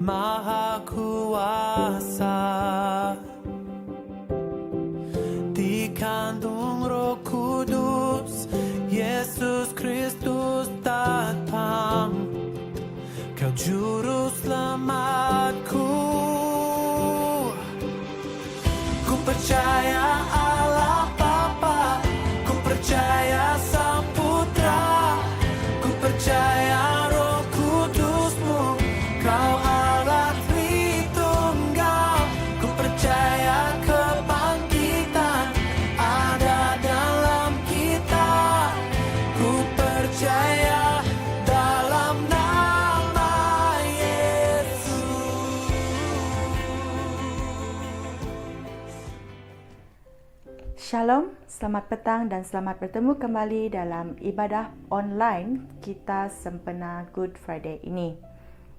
Maha Kuasa, dikandung Roh Kudus, Yesus Kristus datang, Kau Juru Selamatku. Ku percaya Allah Bapa, ku percaya Sang Putra, ku percaya Roh Kudus-Mu, Kau Allah Tritunggal. Ku percaya kebangkitan ada dalam kita, ku percaya dalam nama Yesus. Shalom, selamat petang dan selamat bertemu kembali dalam ibadah online kita sempena Good Friday ini.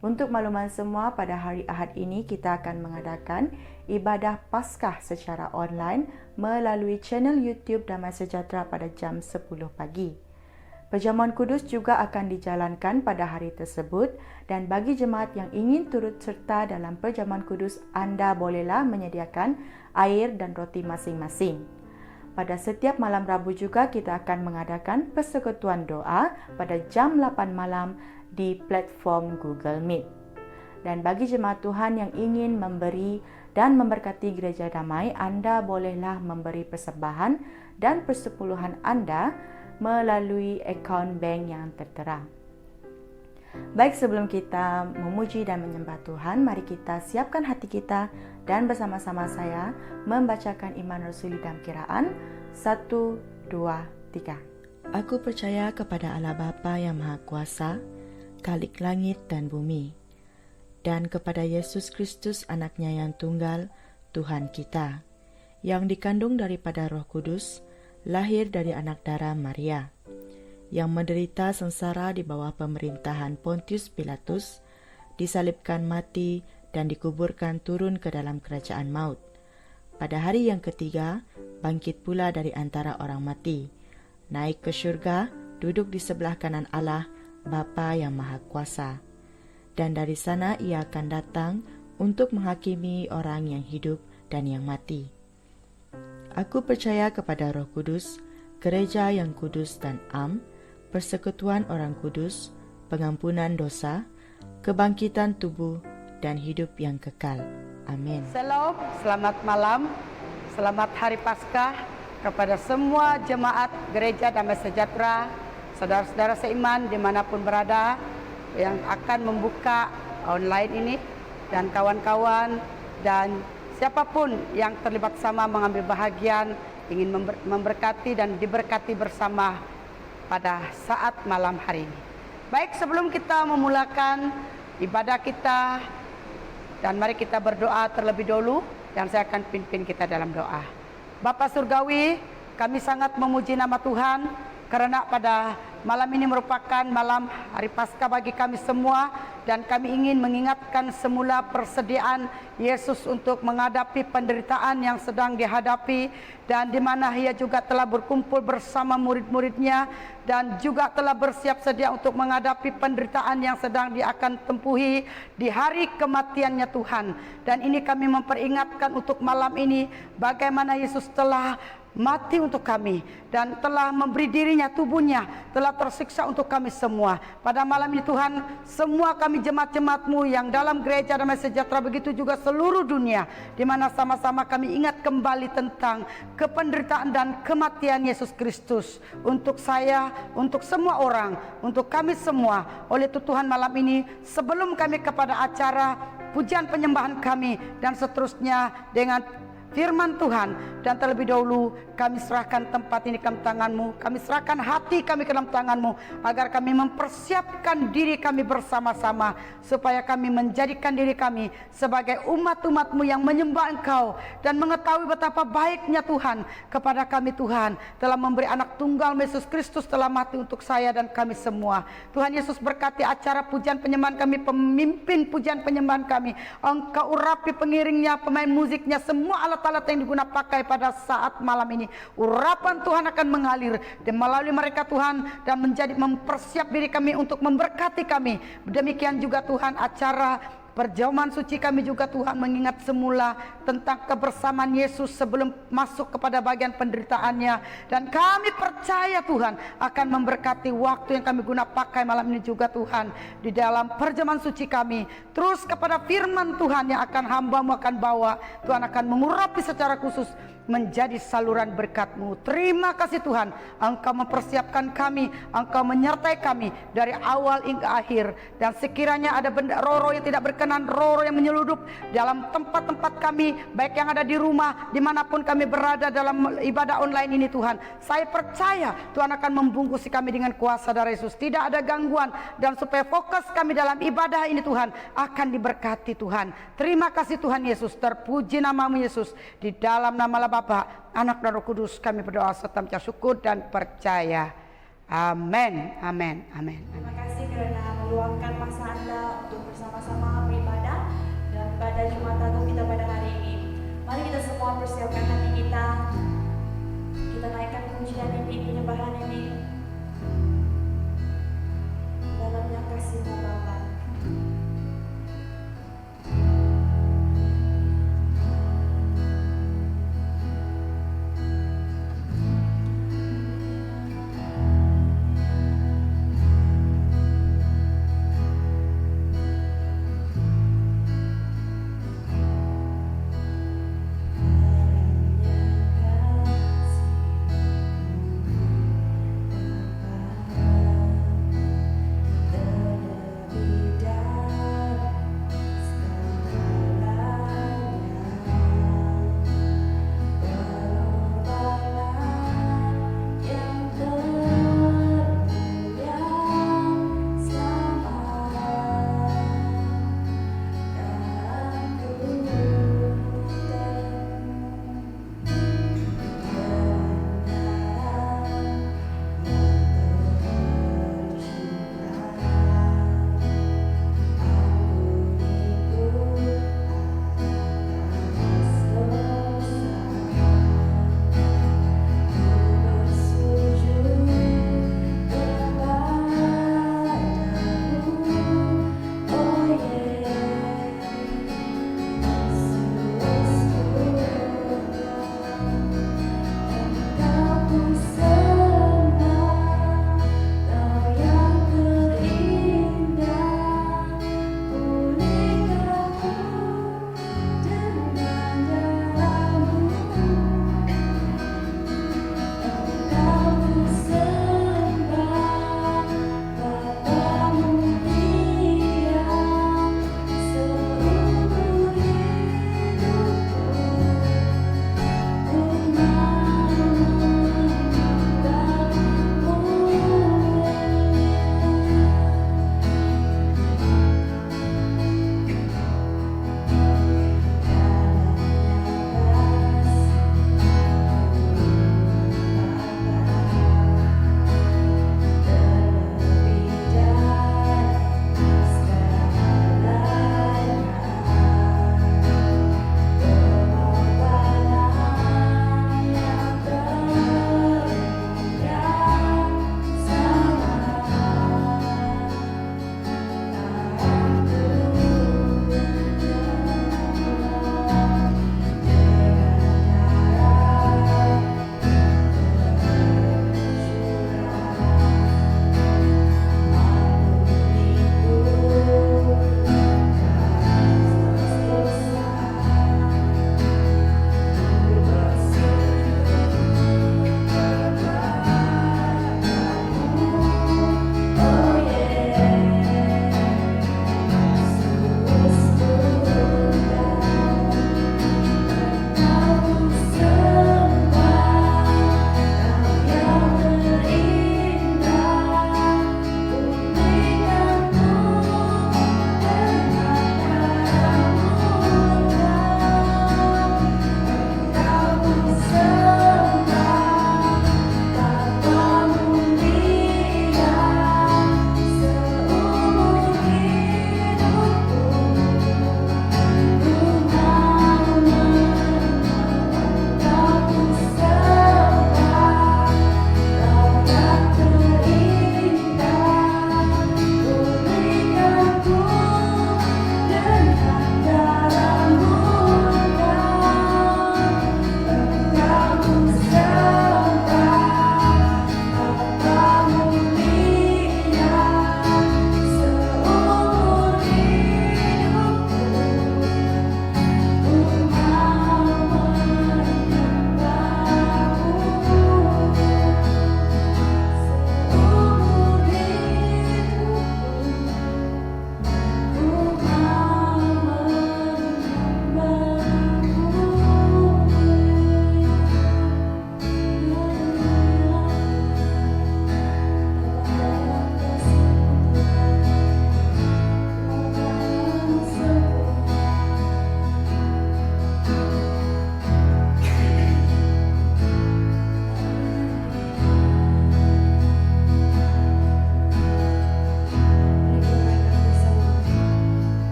Untuk makluman semua, pada hari Ahad ini kita akan mengadakan ibadah Paskah secara online melalui channel YouTube Damai Sejahtera pada jam 10 pagi. Perjamuan kudus juga akan dijalankan pada hari tersebut, dan bagi jemaat yang ingin turut serta dalam perjamuan kudus, anda bolehlah menyediakan air dan roti masing-masing. Pada setiap malam Rabu juga kita akan mengadakan persekutuan doa pada jam 8 malam di platform Google Meet. Dan bagi jemaat Tuhan yang ingin memberi dan memberkati Gereja Damai, anda bolehlah memberi persembahan dan persepuluhan anda melalui akaun bank yang tertera. Baik, sebelum kita memuji dan menyembah Tuhan, mari kita siapkan hati kita dan bersama-sama saya membacakan iman rasuli dalam kiraan 1, 2, 3. Aku percaya kepada Allah Bapa yang Maha Kuasa, Khalik langit dan bumi, dan kepada Yesus Kristus anaknya yang tunggal, Tuhan kita, yang dikandung daripada Roh Kudus, lahir dari anak darah Maria, yang menderita sengsara di bawah pemerintahan Pontius Pilatus, disalibkan mati dan dikuburkan turun ke dalam kerajaan maut. Pada hari yang ketiga, bangkit pula dari antara orang mati, naik ke syurga, duduk di sebelah kanan Allah, Bapa yang Maha Kuasa. Dan dari sana ia akan datang untuk menghakimi orang yang hidup dan yang mati. Aku percaya kepada Roh Kudus, gereja yang kudus dan am, persekutuan orang kudus, pengampunan dosa, kebangkitan tubuh, dan hidup yang kekal. Amin. Shalom, selamat malam, selamat Hari Paskah kepada semua jemaat Gereja Damai Sejahtera, saudara-saudara seiman dimanapun berada yang akan membuka online ini, dan kawan-kawan dan siapapun yang terlibat sama mengambil bahagian, ingin memberkati dan diberkati bersama pada saat malam hari ini. Baik, sebelum kita memulakan ibadah kita, dan mari kita berdoa terlebih dahulu, dan saya akan pimpin kita dalam doa. Bapa Surgawi, kami sangat memuji nama Tuhan, karena pada malam ini merupakan malam Hari Paskah bagi kami semua, dan kami ingin mengingatkan semula persediaan Yesus untuk menghadapi penderitaan yang sedang dihadapi, dan di mana ia juga telah berkumpul bersama murid-muridnya, dan juga telah bersiap sedia untuk menghadapi penderitaan yang sedang dia akan tempuhi di hari kematiannya Tuhan. Dan ini kami memperingatkan untuk malam ini bagaimana Yesus telah mati untuk kami dan telah memberi dirinya, tubuhnya telah tersiksa untuk kami semua. Pada malam ini Tuhan, semua kami jemaat-jemaat-Mu yang dalam Gereja Damai Sejahtera, begitu juga seluruh dunia, di mana sama-sama kami ingat kembali tentang kependeritaan dan kematian Yesus Kristus untuk saya, untuk semua orang, untuk kami semua. Oleh itu Tuhan, malam ini sebelum kami kepada acara pujian penyembahan kami dan seterusnya dengan firman Tuhan, dan terlebih dahulu kami serahkan tempat ini ke dalam tangan-Mu, kami serahkan hati kami ke dalam tangan-Mu, agar kami mempersiapkan diri kami bersama-sama, supaya kami menjadikan diri kami sebagai umat-umat-Mu yang menyembah Engkau, dan mengetahui betapa baiknya Tuhan kepada kami. Tuhan telah memberi anak tunggal, Yesus Kristus telah mati untuk saya dan kami semua. Tuhan Yesus, berkati acara pujian penyembahan kami, pemimpin pujian penyembahan kami, Engkau urapi pengiringnya, pemain musiknya, semua alat-alat yang digunakan pakai pada saat malam ini. Urapan Tuhan akan mengalir dan melalui mereka Tuhan, dan menjadi mempersiap diri kami untuk memberkati kami. Demikian juga Tuhan acara perjamuan suci kami juga Tuhan mengingat semula tentang kebersamaan Yesus sebelum masuk kepada bagian penderitaannya. Dan kami percaya Tuhan akan memberkati waktu yang kami guna pakai malam ini juga Tuhan. Di dalam perjamuan suci kami, terus kepada firman Tuhan yang akan hamba-Mu akan bawa, Tuhan akan mengurapi secara khusus menjadi saluran berkat-Mu. Terima kasih Tuhan, Engkau mempersiapkan kami, Engkau menyertai kami dari awal hingga akhir. Dan sekiranya ada benda roh-roh yang tidak berkenan, roh-roh yang menyeludup dalam tempat-tempat kami, baik yang ada di rumah, dimanapun kami berada dalam ibadah online ini Tuhan, saya percaya Tuhan akan membungkusi kami dengan kuasa darah Yesus. Tidak ada gangguan, dan supaya fokus kami dalam ibadah ini Tuhan akan diberkati Tuhan. Terima kasih Tuhan Yesus, terpuji nama-Mu Yesus. Di dalam nama Bapa, Anak dan Roh Kudus kami berdoa serta mengucap syukur dan percaya. Amin. Amin. Amin. Terima kasih kerana meluangkan masa anda untuk bersama-sama beribadah dalam ibadah Jumat Agung kita pada hari ini. Mari kita semua persiapkan hati kita. Kita naikkan pujian ini, penyembahan ini dalamnya kasih-Mu Bapa.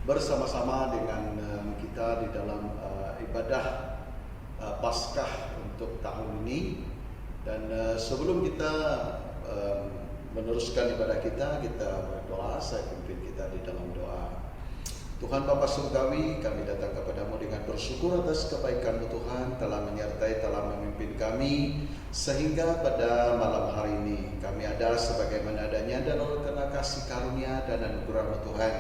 bersama-sama dengan kita di dalam ibadah Paskah untuk tahun ini. Dan sebelum kita meneruskan ibadah kita berdoa. Saya pimpin kita di dalam doa. Tuhan Bapa Surgawi, kami datang kepadamu dengan bersyukur atas kebaikan-Mu Tuhan telah menyertai, telah memimpin kami sehingga pada malam hari ini kami ada sebagaimana adanya dan oleh karena kasih karunia dan anugerah-Mu Tuhan.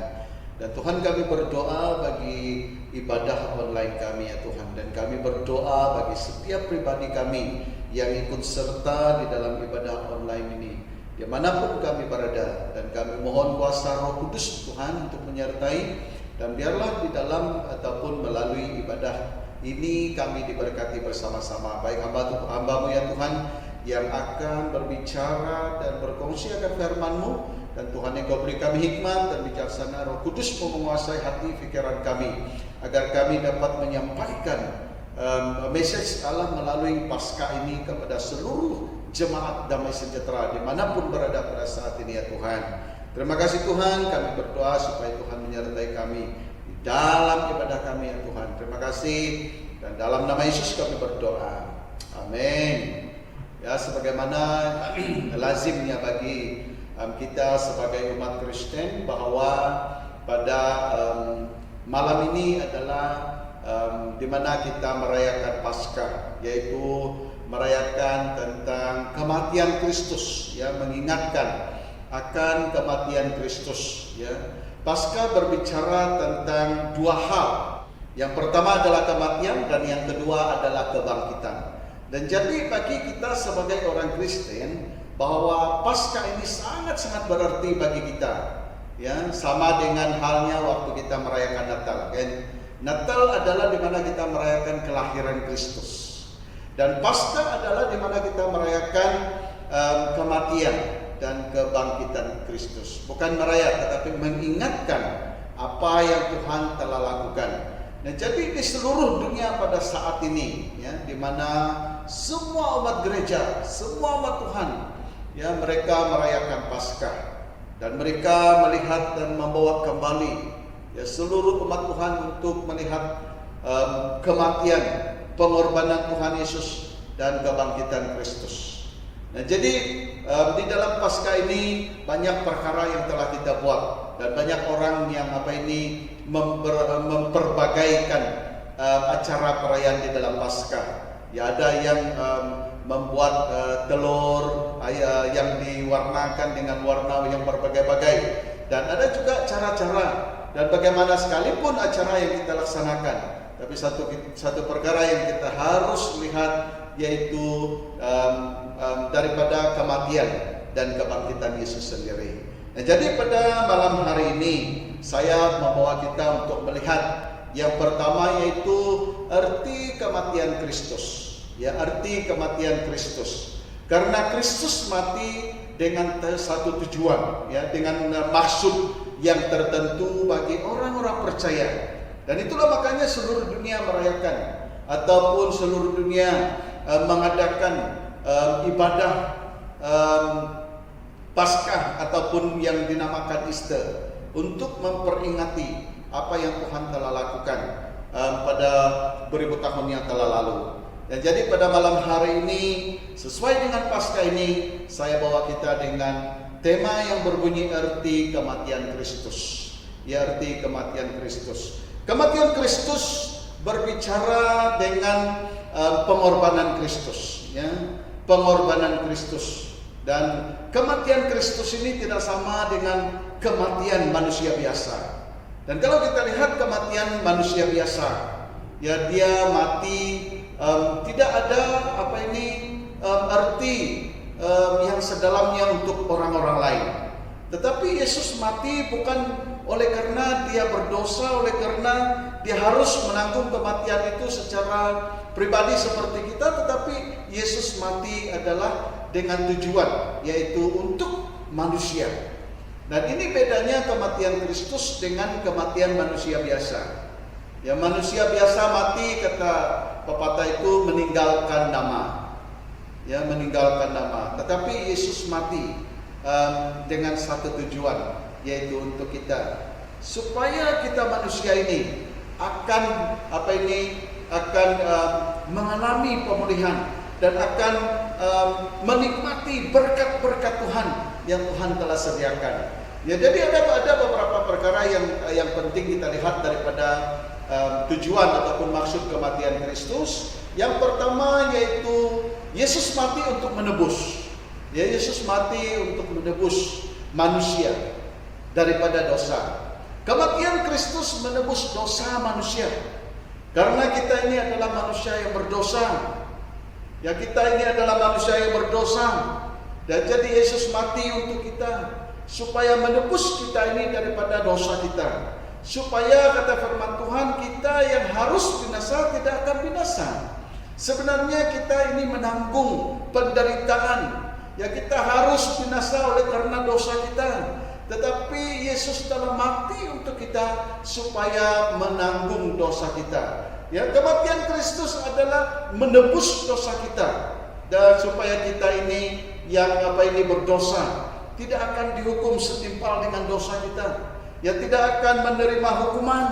Dan Tuhan, kami berdoa bagi ibadah online kami ya Tuhan, dan kami berdoa bagi setiap pribadi kami yang ikut serta di dalam ibadah online ini dimanapun kami berada, dan kami mohon kuasa Roh Kudus Tuhan untuk menyertai. Dan biarlah di dalam ataupun melalui ibadah ini kami diberkati bersama-sama, baik hamba-Mu ya Tuhan yang akan berbicara dan berkongsi akan firman-Mu, dan Tuhan yang Kau beri kami hikmat dan bijaksana. Roh Kudus menguasai hati pikiran kami agar kami dapat menyampaikan message Allah melalui Paskah ini kepada seluruh jemaat Damai Sejahtera dimanapun berada pada saat ini ya Tuhan. Terima kasih Tuhan, kami berdoa supaya Tuhan menyertai kami di dalam ibadah kami ya Tuhan. Terima kasih, dan dalam nama Yesus kami berdoa. Amin. Ya, sebagaimana lazimnya bagi kita sebagai umat Kristen bahwa pada malam ini adalah di mana kita merayakan Paskah, yaitu merayakan tentang kematian Kristus, ya, mengingatkan akan kematian Kristus, ya. Paskah berbicara tentang dua hal. Yang pertama adalah kematian dan yang kedua adalah kebangkitan. Dan jadi bagi kita sebagai orang Kristen bahwa Paskah ini sangat-sangat berarti bagi kita, ya, sama dengan halnya waktu kita merayakan Natal, kan? Natal adalah di mana kita merayakan kelahiran Kristus, dan Paskah adalah di mana kita merayakan kematian dan kebangkitan Kristus. Bukan merayat, tetapi mengingatkan apa yang Tuhan telah lakukan. Nah, jadi di seluruh dunia pada saat ini, ya, di mana semua umat gereja, semua umat Tuhan, ya, mereka merayakan Paskah, dan mereka melihat dan membawa kembali, ya, seluruh umat Tuhan untuk melihat kematian, pengorbanan Tuhan Yesus dan kebangkitan Kristus. Nah, jadi di dalam Paskah ini banyak perkara yang telah kita buat, dan banyak orang yang memperbagaikan acara perayaan di dalam Paskah. Ya, ada yang membuat telur yang diwarnakan dengan warna yang berbagai-bagai, dan ada juga cara-cara, dan bagaimana sekalipun acara yang kita laksanakan, tapi satu perkara yang kita harus lihat yaitu daripada kematian dan kebangkitan Yesus sendiri. Nah, jadi pada malam hari ini saya membawa kita untuk melihat yang pertama yaitu arti kematian Kristus. Ya, arti kematian Kristus. Karena Kristus mati dengan satu tujuan, ya, dengan maksud yang tertentu bagi orang-orang percaya. Dan itulah makanya seluruh dunia merayakan ataupun seluruh dunia mengadakan ibadah Paskah ataupun yang dinamakan Easter untuk memperingati apa yang Tuhan telah lakukan pada beribu tahun yang telah lalu. Dan jadi pada malam hari ini sesuai dengan Paskah ini saya bawa kita dengan tema yang berbunyi arti kematian Kristus. Ya, arti kematian Kristus. Kematian Kristus berbicara dengan pengorbanan Kristus, ya, pengorbanan Kristus. Dan kematian Kristus ini tidak sama dengan kematian manusia biasa. Dan kalau kita lihat kematian manusia biasa, ya, dia mati tidak ada arti yang sedalamnya untuk orang-orang lain. Tetapi Yesus mati bukan oleh karena dia berdosa, oleh karena dia harus menanggung kematian itu secara pribadi seperti kita, tetapi Yesus mati adalah dengan tujuan, yaitu untuk manusia. Dan ini bedanya kematian Kristus dengan kematian manusia biasa. Ya, manusia biasa mati, kata pepatah itu, meninggalkan nama. Ya, meninggalkan nama. Tetapi Yesus mati dengan satu tujuan, yaitu untuk kita. supaya kita manusia ini akan mengalami pemulihan dan akan menikmati berkat-berkat Tuhan yang Tuhan telah sediakan. Ya, jadi ada beberapa perkara yang penting kita lihat daripada tujuan ataupun maksud kematian Kristus. Yang pertama yaitu Yesus mati untuk menebus. Ya, Yesus mati untuk menebus manusia daripada dosa. Kematian Kristus menebus dosa manusia. Karena kita ini adalah manusia yang berdosa. Ya, kita ini adalah manusia yang berdosa. Dan jadi Yesus mati untuk kita, supaya menebus kita ini daripada dosa kita. Supaya kata firman Tuhan, kita yang harus binasa tidak akan binasa. Sebenarnya kita ini menanggung penderitaan. Ya, kita harus binasa oleh karena dosa kita. Tetapi Yesus telah mati untuk kita supaya menanggung dosa kita. Ya, kematian Kristus adalah menebus dosa kita, dan supaya kita ini yang berdosa tidak akan dihukum setimpal dengan dosa kita. Ya, tidak akan menerima hukuman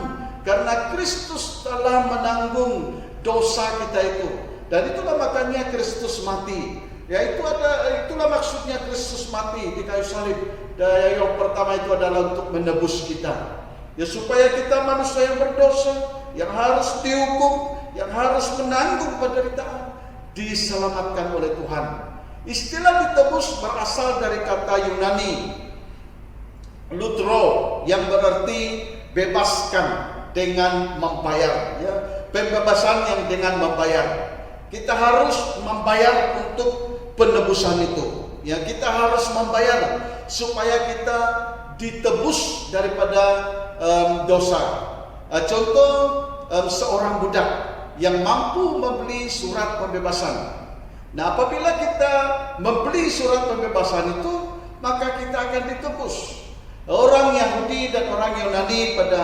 karena Kristus telah menanggung dosa kita itu. Dan itulah makanya Kristus mati. Ya, itulah maksudnya Kristus mati di kayu salib. Dan yang pertama itu adalah untuk menebus kita. Ya, supaya kita manusia yang berdosa, yang harus dihukum, yang harus menanggung penderitaan, diselamatkan oleh Tuhan. Istilah ditebus berasal dari kata Yunani lutro, yang berarti bebaskan dengan membayar. Ya, pembebasan yang dengan membayar. Kita harus membayar untuk penebusan itu. Ya, kita harus membayar supaya kita ditebus daripada dosa. Contoh, seorang budak yang mampu membeli surat pembebasan. Nah, apabila kita membeli surat pembebasan itu, maka kita akan ditebus. Orang Yahudi dan orang Yunani pada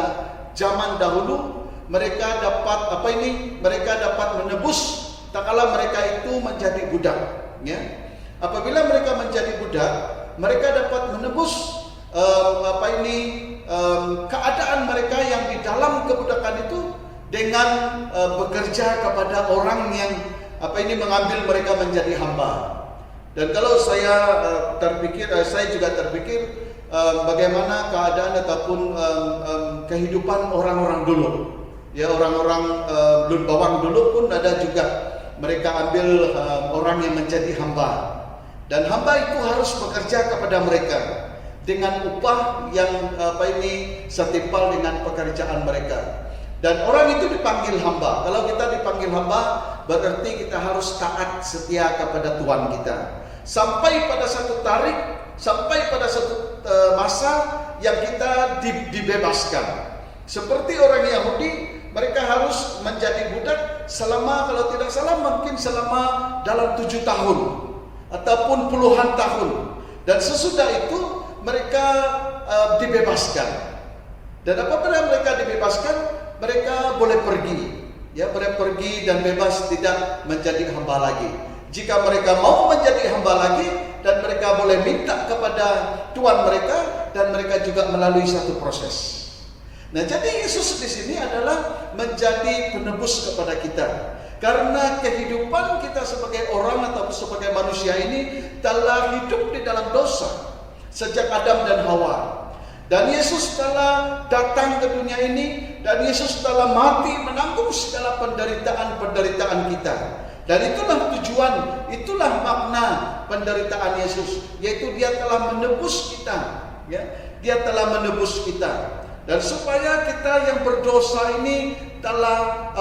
zaman dahulu, mereka dapat Mereka dapat menebus tak kala mereka itu menjadi budak. Ya, apabila mereka menjadi budak, mereka dapat menebus keadaan mereka yang di dalam kebudakan itu dengan bekerja kepada orang yang mengambil mereka menjadi hamba. Dan kalau saya juga terpikir bagaimana keadaan ataupun kehidupan orang-orang dulu. Ya, orang-orang Lun Bawang dulu pun ada juga mereka ambil orang yang menjadi hamba. Dan hamba itu harus bekerja kepada mereka dengan upah yang setimpal dengan pekerjaan mereka. Dan orang itu dipanggil hamba. Kalau kita dipanggil hamba, berarti kita harus taat setia kepada Tuhan kita. Sampai pada satu masa yang kita dibebaskan. Seperti orang Yahudi, mereka harus menjadi budak selama, kalau tidak salah mungkin selama dalam 7 tahun ataupun puluhan tahun. Dan sesudah itu mereka dibebaskan. Dan apabila mereka dibebaskan, mereka boleh pergi. Ya, boleh pergi dan bebas, tidak menjadi hamba lagi. Jika mereka mau menjadi hamba lagi, dan mereka boleh minta kepada Tuhan mereka, dan mereka juga melalui satu proses. Nah, jadi Yesus di sini adalah menjadi penebus kepada kita. Karena kehidupan kita sebagai orang atau sebagai manusia ini telah hidup di dalam dosa sejak Adam dan Hawa. Dan Yesus telah datang ke dunia ini, dan Yesus telah mati menanggung segala penderitaan kita. Dan itulah tujuan, itulah makna penderitaan Yesus, yaitu Dia telah menebus kita. Ya, Dia telah menebus kita. Dan supaya kita yang berdosa ini telah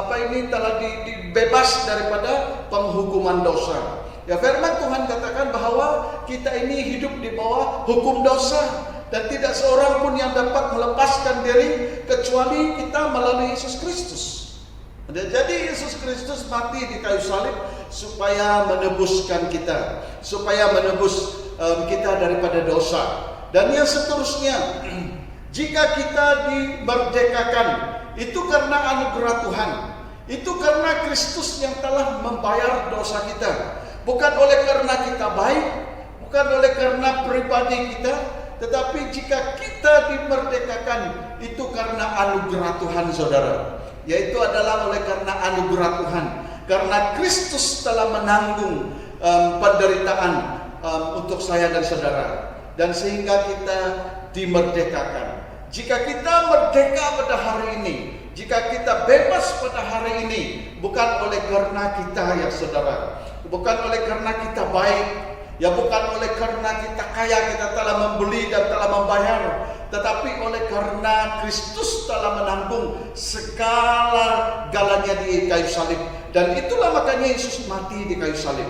dibebas daripada penghukuman dosa. Ya, firman Tuhan katakan bahwa kita ini hidup di bawah hukum dosa, dan tidak seorang pun yang dapat melepaskan diri kecuali kita melalui Yesus Kristus. Jadi Yesus Kristus mati di kayu salib supaya menebuskan kita, supaya menebus kita daripada dosa. Dan yang seterusnya, jika kita dimerdekakan, itu karena anugerah Tuhan. Itu karena Kristus yang telah membayar dosa kita. Bukan oleh karena kita baik, bukan oleh karena pribadi kita, Tetapi jika kita dimerdekakan, itu karena anugerah Tuhan, saudara. Yaitu adalah oleh karena anugerah Tuhan. Karena Kristus telah menanggung penderitaan untuk saya dan saudara. Dan sehingga kita dimerdekakan. Jika kita merdeka pada hari ini, jika kita bebas pada hari ini, bukan oleh karena kita ya saudara, bukan oleh karena kita baik, ya bukan oleh karena kita kaya, kita telah membeli dan telah membayar, tetapi oleh karena Kristus telah menanggung segala-galanya di kayu salib. Dan itulah makanya Yesus mati di kayu salib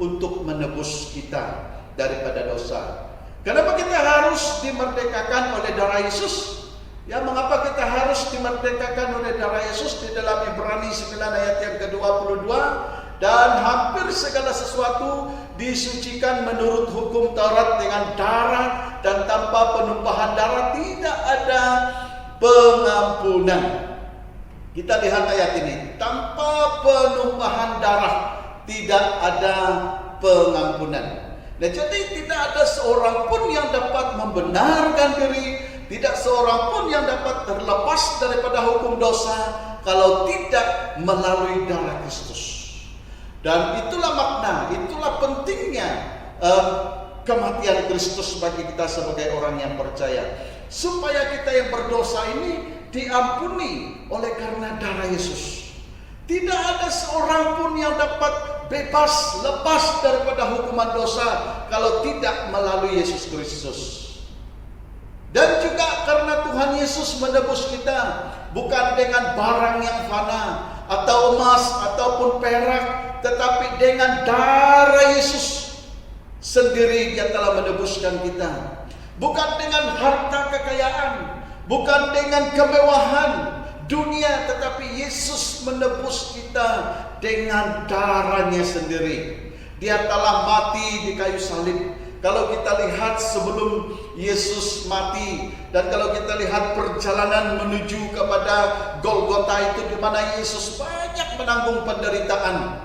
untuk menebus kita daripada dosa. Kenapa kita harus dimerdekakan oleh darah Yesus? Ya, mengapa kita harus dimerdekakan oleh darah Yesus? Di dalam Ibrani 9 ayat yang ke-22, dan hampir segala sesuatu disucikan menurut hukum Taurat dengan darah, dan tanpa penumpahan darah tidak ada pengampunan. Kita lihat ayat ini, tanpa penumpahan darah tidak ada pengampunan. Nah, jadi tidak ada seorang pun yang dapat membenarkan diri, tidak seorang pun yang dapat terlepas daripada hukum dosa kalau tidak melalui darah Kristus. Dan itulah makna, itulah pentingnya kematian Kristus bagi kita sebagai orang yang percaya, supaya kita yang berdosa ini diampuni oleh karena darah Yesus. Tidak ada seorang pun yang dapat bebas, lepas daripada hukuman dosa kalau tidak melalui Yesus Kristus. Dan juga karena Tuhan Yesus menebus kita bukan dengan barang yang fana atau emas ataupun perak, tetapi dengan darah Yesus sendiri Dia telah menebuskan kita. Bukan dengan harta kekayaan, bukan dengan kemewahan dunia, tetapi Yesus menebus kita dengan darahnya sendiri. Dia telah mati di kayu salib. Kalau kita lihat sebelum Yesus mati, dan kalau kita lihat perjalanan menuju kepada Golgota itu, di mana Yesus banyak menanggung penderitaan.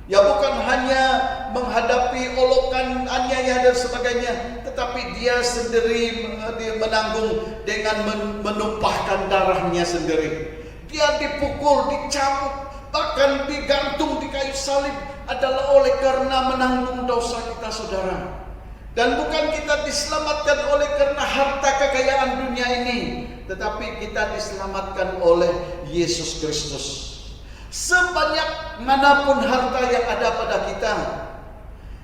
Ya, bukan hanya menghadapi olokan, aniaya dan sebagainya, tetapi Dia sendiri menanggung dengan menumpahkan darahnya sendiri. Dia dipukul, dicambuk, bahkan digantung di kayu salib adalah oleh karena menanggung dosa kita, saudara. Dan bukan kita diselamatkan oleh karena harta kekayaan dunia ini, tetapi kita diselamatkan oleh Yesus Kristus. Sebanyak manapun harta yang ada pada kita,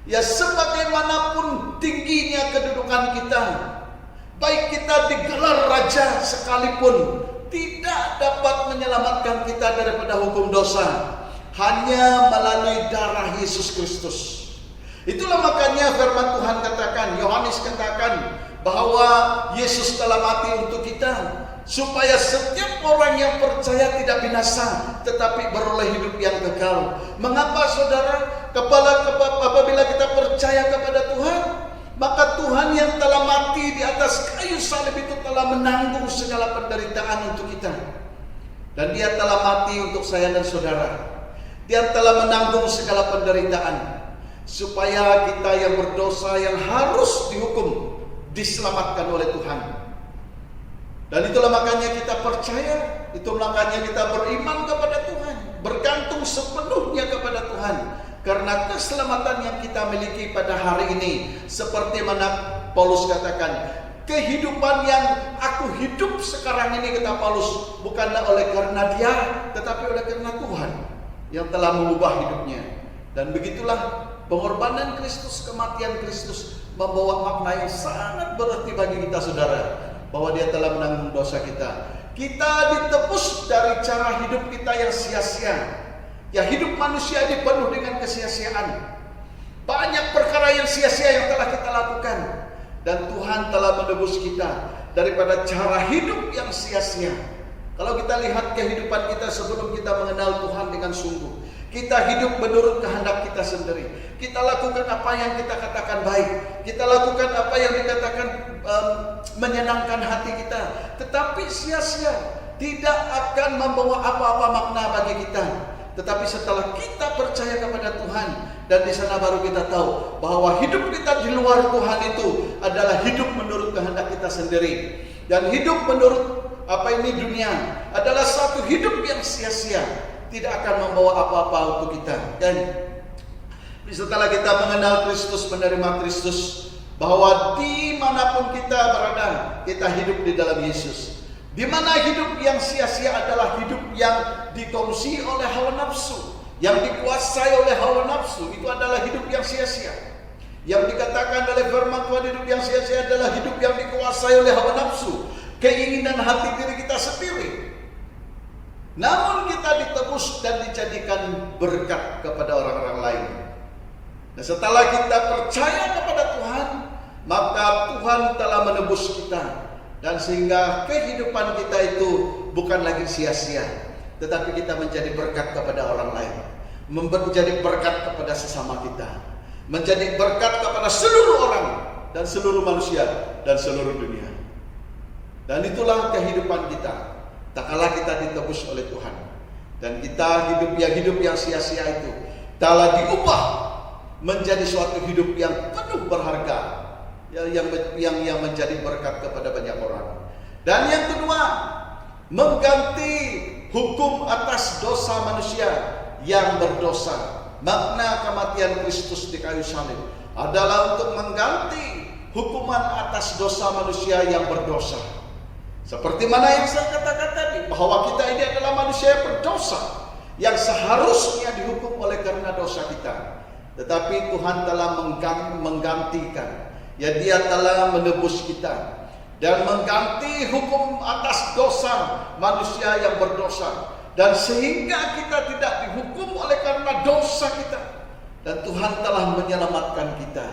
ya sebagaimanapun tingginya kedudukan kita, baik kita digelar raja sekalipun, tidak dapat menyelamatkan kita daripada hukum dosa, hanya melalui darah Yesus Kristus. Itulah makanya firman Tuhan katakan, Yohanes katakan bahwa Yesus telah mati untuk kita, supaya setiap orang yang percaya tidak binasa, tetapi beroleh hidup yang kekal. Mengapa, saudara? Apabila kita percaya kepada Tuhan, maka Tuhan yang telah mati di atas kayu salib itu telah menanggung segala penderitaan untuk kita. Dan Dia telah mati untuk saya dan saudara. Dia telah menanggung segala penderitaan, supaya kita yang berdosa, yang harus dihukum, diselamatkan oleh Tuhan. Dan itulah makanya kita percaya, itulah makanya kita beriman kepada Tuhan, bergantung sepenuhnya kepada Tuhan. Karena keselamatan yang kita miliki pada hari ini, seperti mana Paulus katakan, kehidupan yang aku hidup sekarang ini, kata Paulus, bukanlah oleh karena dia, tetapi oleh karena Tuhan yang telah mengubah hidupnya. Dan begitulah pengorbanan Kristus, kematian Kristus membawa makna yang sangat berarti bagi kita, saudara, bahwa Dia telah menanggung dosa kita. Kita ditebus dari cara hidup kita yang sia-sia. Ya, hidup manusia ini penuh dengan kesia-siaan. Banyak perkara yang sia-sia yang telah kita lakukan, dan Tuhan telah menebus kita daripada cara hidup yang sia-sia. Kalau kita lihat kehidupan kita sebelum kita mengenal Tuhan dengan sungguh, kita hidup menurut kehendak kita sendiri. Kita lakukan apa yang kita katakan baik. Kita lakukan apa yang dikatakan menyenangkan hati kita. Tetapi sia-sia, tidak akan membawa apa-apa makna bagi kita. Tetapi setelah kita percaya kepada Tuhan, dan di sana baru kita tahu bahwa hidup kita di luar Tuhan itu adalah hidup menurut kehendak kita sendiri. Dan hidup menurut dunia adalah satu hidup yang sia-sia, tidak akan membawa apa-apa untuk kita. Dan setelah kita mengenal Kristus, menerima Kristus, bahwa dimanapun kita berada, kita hidup di dalam Yesus. Di mana hidup yang sia-sia adalah hidup yang dikongsi oleh hawa nafsu, yang dikuasai oleh hawa nafsu, itu adalah hidup yang sia-sia. Yang dikatakan oleh firman Tuhan, hidup yang sia-sia adalah hidup yang dikuasai oleh hawa nafsu, keinginan hati diri kita sendiri. Namun kita ditebus dan dijadikan berkat kepada orang-orang lain. Nah, setelah kita percaya kepada Tuhan, maka Tuhan telah menebus kita. Dan sehingga kehidupan kita itu bukan lagi sia-sia, tetapi kita menjadi berkat kepada orang lain, menjadi berkat kepada sesama kita, menjadi berkat kepada seluruh orang dan seluruh manusia dan seluruh dunia. Dan itulah kehidupan kita, tak kalah kita ditebus oleh Tuhan. Dan kita hidup yang sia-sia itu telah diubah menjadi suatu hidup yang penuh berharga, yang menjadi berkat kepada banyak orang. Dan yang kedua, mengganti hukum atas dosa manusia yang berdosa. Makna kematian Kristus di kayu salib adalah untuk mengganti hukuman atas dosa manusia yang berdosa. Seperti mana yang saya katakan tadi, bahwa kita ini adalah manusia yang berdosa, yang seharusnya dihukum oleh karena dosa kita. Tetapi Tuhan telah menggantikan. Ya, Dia telah menebus kita dan mengganti hukum atas dosa manusia yang berdosa, dan sehingga kita tidak dihukum oleh karena dosa kita, dan Tuhan telah menyelamatkan kita.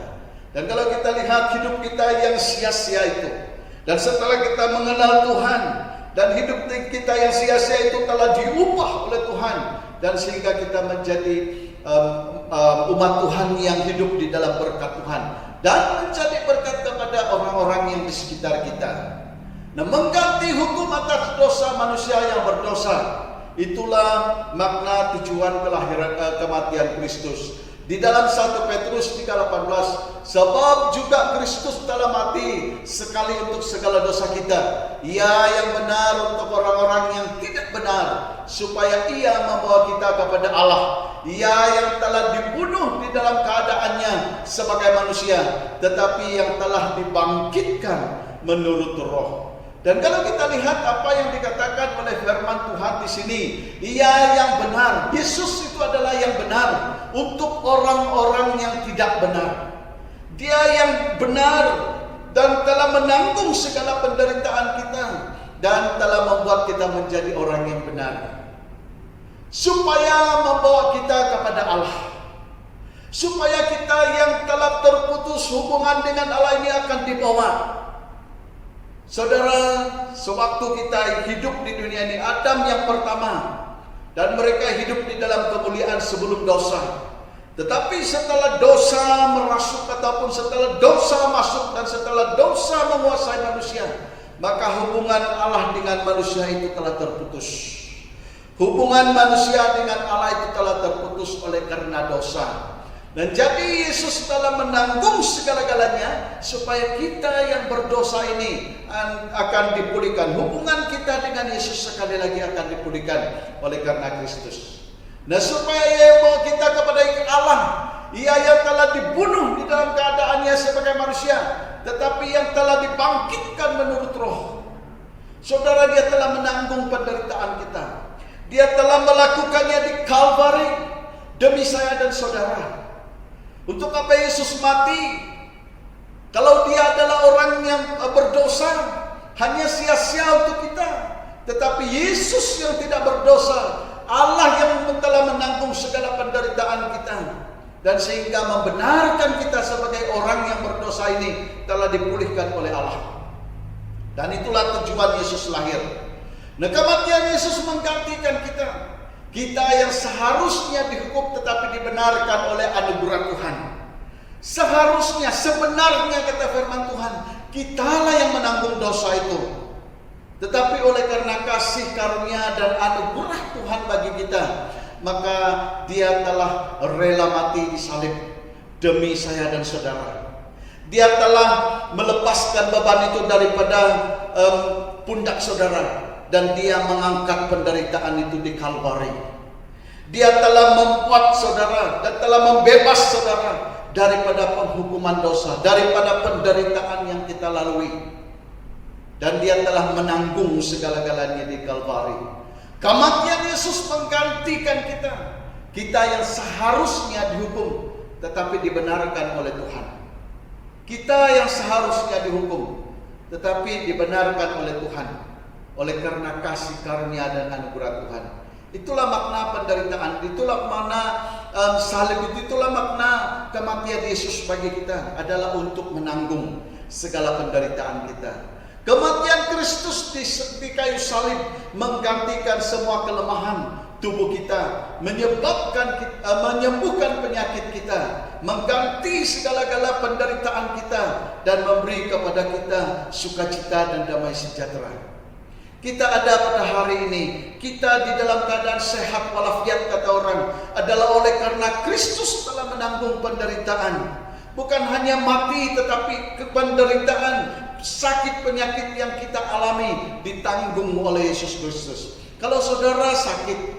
Dan kalau kita lihat hidup kita yang sia-sia itu, dan setelah kita mengenal Tuhan, dan hidup kita yang sia-sia itu telah diubah oleh Tuhan, dan sehingga kita menjadi umat Tuhan yang hidup di dalam berkat Tuhan dan menjadi berkat kepada orang-orang yang di sekitar kita. Nah, mengganti hukum atas dosa manusia yang berdosa, itulah makna tujuan kematian Kristus. Di dalam 1 Petrus 3:18, sebab juga Kristus telah mati sekali untuk segala dosa kita, Ia yang benar untuk orang-orang yang tidak benar, supaya Ia membawa kita kepada Allah. Ia yang telah dibunuh di dalam keadaannya sebagai manusia, tetapi yang telah dibangkitkan menurut Roh. Dan kalau kita lihat apa yang dikatakan oleh firman Tuhan di sini, Ia yang benar, Yesus itu adalah yang benar untuk orang-orang yang tidak benar. Dia yang benar dan telah menanggung segala penderitaan kita dan telah membuat kita menjadi orang yang benar, supaya membawa kita kepada Allah, supaya kita yang telah terputus hubungan dengan Allah ini akan dibawa. Saudara, sewaktu kita hidup di dunia ini, Adam yang pertama, dan mereka hidup di dalam kemuliaan sebelum dosa. Tetapi setelah dosa merasuk ataupun setelah dosa masuk dan setelah dosa menguasai manusia, maka hubungan Allah dengan manusia itu telah terputus. Hubungan manusia dengan Allah itu telah terputus oleh karena dosa. Dan jadi Yesus telah menanggung segala-galanya supaya kita yang berdosa ini akan dipulihkan. Hubungan kita dengan Yesus sekali lagi akan dipulihkan oleh karena Kristus. Nah, supaya Ia bawa kita kepada Allah, Ia yang telah dibunuh di dalam keadaannya sebagai manusia, tetapi yang telah dibangkitkan menurut Roh. Saudara, Dia telah menanggung penderitaan kita. Dia telah melakukannya di Kalvari demi saya dan saudara. Untuk apa Yesus mati? Kalau Dia adalah orang yang berdosa, hanya sia-sia untuk kita. Tetapi Yesus yang tidak berdosa, Allah yang telah menanggung segala penderitaan kita, dan sehingga membenarkan kita sebagai orang yang berdosa ini telah dipulihkan oleh Allah. Dan itulah tujuan Yesus lahir. Nah, kematian Yesus menggantikan kita. Kita yang seharusnya dihukum tetapi dibenarkan oleh anugerah Tuhan. Seharusnya, sebenarnya kata firman Tuhan, kitalah yang menanggung dosa itu. Tetapi oleh karena kasih karunia dan anugerah Tuhan bagi kita, maka dia telah rela mati di salib demi saya dan saudara. Dia telah melepaskan beban itu daripada pundak saudara, dan dia mengangkat penderitaan itu di Kalvari. Dia telah membuat saudara dan telah membebas saudara daripada penghukuman dosa, daripada penderitaan yang kita lalui. Dan dia telah menanggung segala-galanya di Kalvari. Kematian Yesus menggantikan kita. Kita yang seharusnya dihukum, tetapi dibenarkan oleh Tuhan. Kita yang seharusnya dihukum, tetapi dibenarkan oleh Tuhan. Oleh karena kasih karunia dan anugerah Tuhan. Itulah makna penderitaan, itulah makna salib itu, itulah makna kematian Yesus bagi kita, adalah untuk menanggung segala penderitaan kita. Kematian Kristus di kayu salib menggantikan semua kelemahan tubuh kita, menyembuhkan penyakit kita, mengganti segala-gala penderitaan kita, dan memberi kepada kita sukacita dan damai sejahtera. Kita ada pada hari ini, kita di dalam keadaan sehat walafiat kata orang, adalah oleh karena Kristus telah menanggung penderitaan. Bukan hanya mati, tetapi penderitaan, sakit penyakit yang kita alami ditanggung oleh Yesus Kristus. Kalau saudara sakit,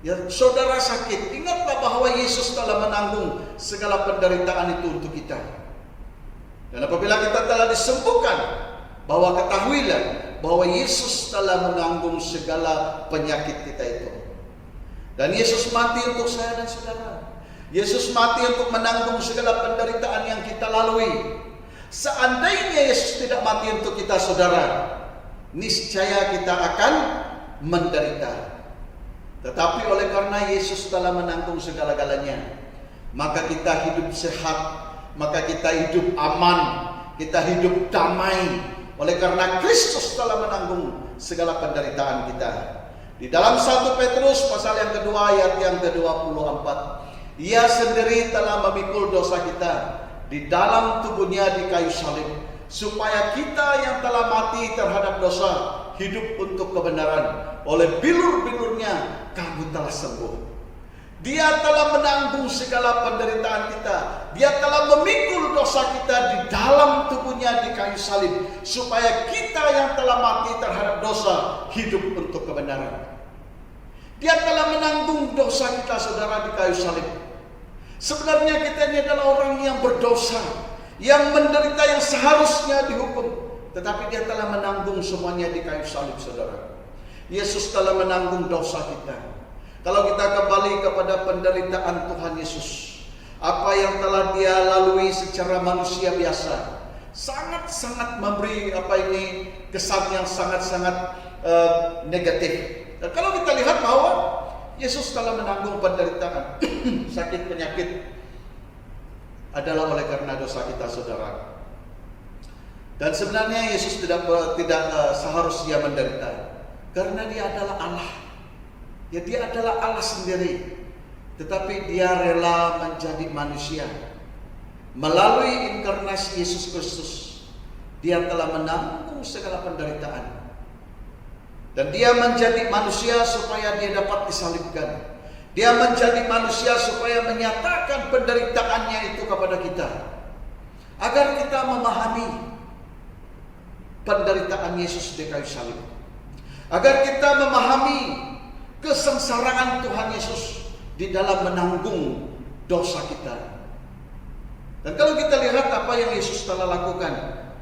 ya saudara sakit, ingatlah bahwa Yesus telah menanggung segala penderitaan itu untuk kita. Dan apabila kita telah disembuhkan, bahwa ketahuilah bahwa Yesus telah menanggung segala penyakit kita itu. Dan Yesus mati untuk saya dan saudara. Yesus mati untuk menanggung segala penderitaan yang kita lalui. Seandainya Yesus tidak mati untuk kita saudara, niscaya kita akan menderita. Tetapi oleh karena Yesus telah menanggung segala-galanya, maka kita hidup sehat, maka kita hidup aman, kita hidup damai. Oleh karena Kristus telah menanggung segala penderitaan kita. Di dalam 1 Petrus pasal yang kedua ayat yang ke-24, Ia sendiri telah memikul dosa kita di dalam tubuhnya di kayu salib, supaya kita yang telah mati terhadap dosa hidup untuk kebenaran. Oleh bilur-bilurnya kamu telah sembuh. Dia telah menanggung segala penderitaan kita. Dia telah memikul dosa kita di dalam tubuhnya di kayu salib, supaya kita yang telah mati terhadap dosa hidup untuk kebenaran. Dia telah menanggung dosa kita saudara di kayu salib. Sebenarnya kita ini adalah orang yang berdosa, yang menderita, yang seharusnya dihukum, tetapi dia telah menanggung semuanya di kayu salib saudara. Yesus telah menanggung dosa kita. Kalau kita kembali kepada penderitaan Tuhan Yesus, apa yang telah dia lalui secara manusia biasa, sangat-sangat memberi kesan yang sangat-sangat negatif. Dan kalau kita lihat bahwa Yesus telah menanggung penderitaan, sakit penyakit adalah oleh karena dosa kita saudara. Dan sebenarnya Yesus tidak seharusnya menderita, karena dia adalah Allah. Ya, dia adalah Allah sendiri, tetapi dia rela menjadi manusia. Melalui inkarnasi Yesus Kristus, dia telah menanggung segala penderitaan. Dan dia menjadi manusia supaya dia dapat disalibkan. Dia menjadi manusia supaya menyatakan penderitaannya itu kepada kita, agar kita memahami penderitaan Yesus di kayu salib, agar kita memahami kesengsaraan Tuhan Yesus di dalam menanggung dosa kita. Dan kalau kita lihat apa yang Yesus telah lakukan,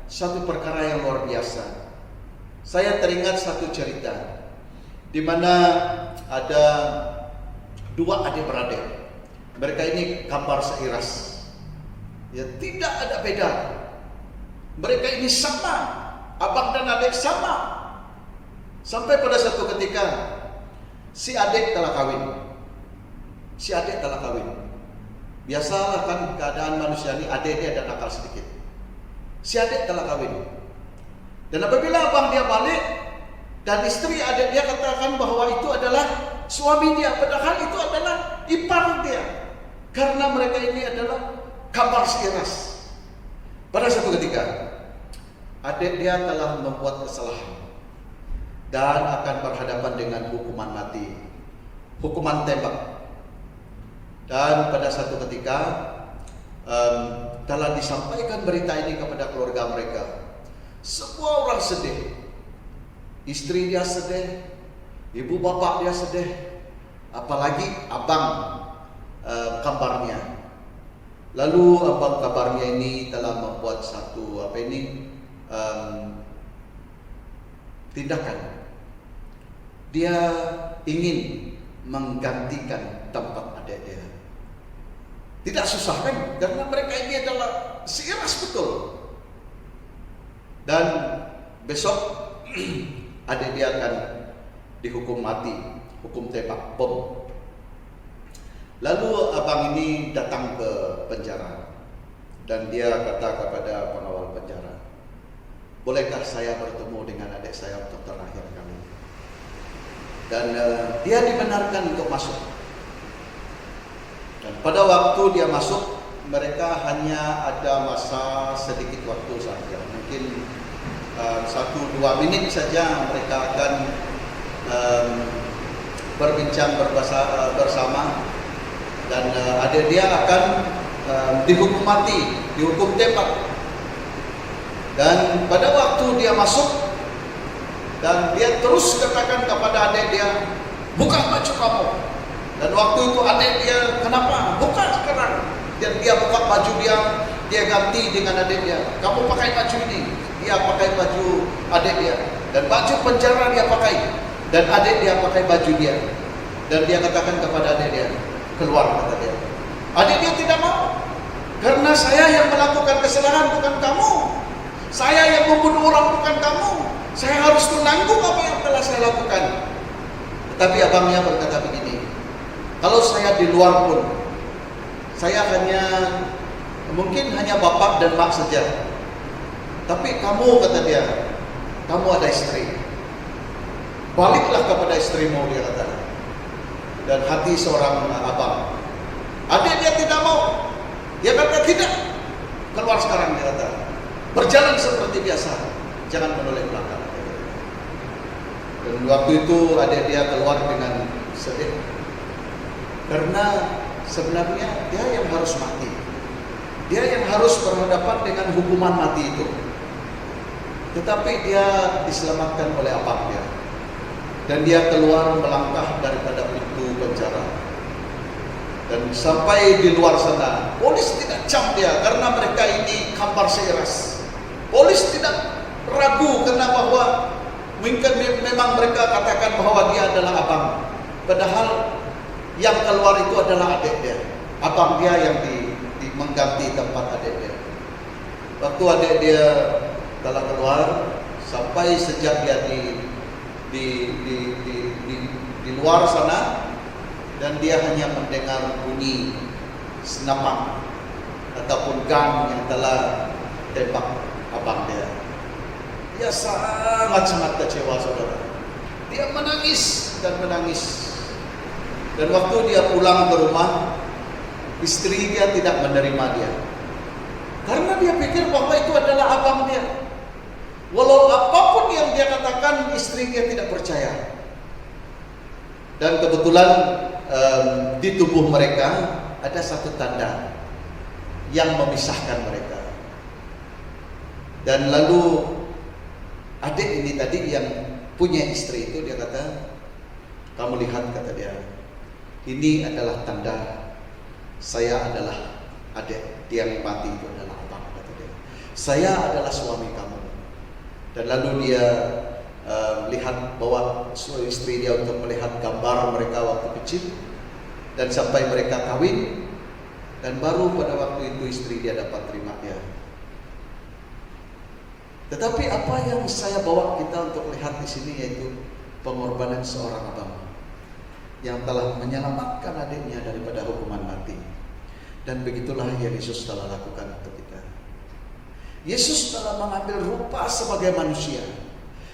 satu perkara yang luar biasa. Saya teringat satu cerita di mana ada dua adik-beradik. Mereka ini kembar seiras. Ya, tidak ada beda. Mereka ini sama, abang dan adik sama. Sampai pada satu ketika si adik telah kawin. Biasalah kan keadaan manusia ini, adik dia ada nakal sedikit. Si adik telah kawin. Dan apabila abang dia balik dan istri adik dia katakan bahwa itu adalah suami dia, padahal itu adalah ipar dia. Karena mereka ini adalah kembar seiras. Pada satu ketika adik dia telah membuat kesalahan dan akan berhadapan dengan hukuman mati. hukuman tembak. Dan pada satu ketika telah disampaikan berita ini kepada keluarga mereka. Semua orang sedih. Istri dia sedih, ibu bapak dia sedih, apalagi abang kabarnya. Lalu abang kabarnya ini telah membuat satu tindakan. Dia ingin menggantikan tempat adik dia. Tidak susah kan? Karena mereka ini adalah seiras betul. Dan besok adik dia akan dihukum mati, hukum tembak bom. Lalu abang ini datang ke penjara dan dia kata kepada pengawal penjara, bolehkah saya bertemu dengan adik saya untuk terakhir kali? Dan dia dibenarkan untuk masuk. Dan pada waktu dia masuk, mereka hanya ada masa sedikit waktu saja, mungkin 1-2 menit saja mereka akan berbincang bersama. Dan adik dia akan dihukum mati, dihukum tembak. Dan pada waktu dia masuk, dan dia terus katakan kepada adik dia, buka baju kamu. Dan waktu itu adik dia, kenapa? Buka sekarang. Dan dia buka baju dia ganti dengan adik dia. Kamu pakai baju ini. Dia pakai baju adik dia. Dan baju penjara dia pakai. Dan adik dia pakai baju dia. Dan dia katakan kepada adik dia, keluar, kata dia. Adik dia tidak mau. Karena saya yang melakukan kesalahan, bukan kamu. Saya yang membunuh orang, bukan kamu. Saya harus menanggung apa yang telah saya lakukan. Tetapi abangnya berkata begini, kalau saya di luar pun, saya mungkin hanya bapak dan mak saja. Tapi kamu, kata dia, kamu ada istri. Baliklah kepada istrimu, dia kata. Dan hati seorang abang, adik dia tidak mau. Dia kata tidak, keluar sekarang, dia kata. Berjalan seperti biasa, jangan menoleh belakang. Dan waktu itu adik dia keluar dengan sedih. Karena sebenarnya dia yang harus mati. Dia yang harus berhadapan dengan hukuman mati itu. Tetapi dia diselamatkan oleh abang dia. Dan dia keluar melangkah daripada pintu penjara. Dan sampai di luar sana, polis tidak cam dia karena mereka ini kampar seiras. Polis tidak ragu karena bahwa mungkin memang mereka katakan bahwa dia adalah abang. Padahal yang keluar itu adalah adik dia. Abang dia yang mengganti tempat adik dia. Waktu adik dia telah keluar, sampai sejak dia di luar sana, dan dia hanya mendengar bunyi senapang ataupun gang yang telah tembak abang dia. Dia sangat kecewa, saudara. Dia menangis dan menangis. Dan waktu dia pulang ke rumah, istri dia tidak menerima dia. Karena dia pikir bahwa itu adalah abang dia. Walau apapun yang dia katakan, istri dia tidak percaya. Dan kebetulan di tubuh mereka ada satu tanda yang memisahkan mereka. Dan lalu adik ini tadi yang punya istri itu, dia kata, kamu lihat, kata dia, ini adalah tanda saya adalah adik, dia yang mati itu adalah abang, kata dia. Saya adalah suami kamu. Dan lalu dia lihat bahwa istri dia untuk melihat gambar mereka waktu kecil, dan sampai mereka kawin, dan baru pada waktu itu istri dia dapat terima dia. Tetapi apa yang saya bawa kita untuk lihat di sini yaitu pengorbanan seorang abang yang telah menyelamatkan adiknya daripada hukuman mati. Dan begitulah yang Yesus telah lakukan untuk kita. Yesus telah mengambil rupa sebagai manusia.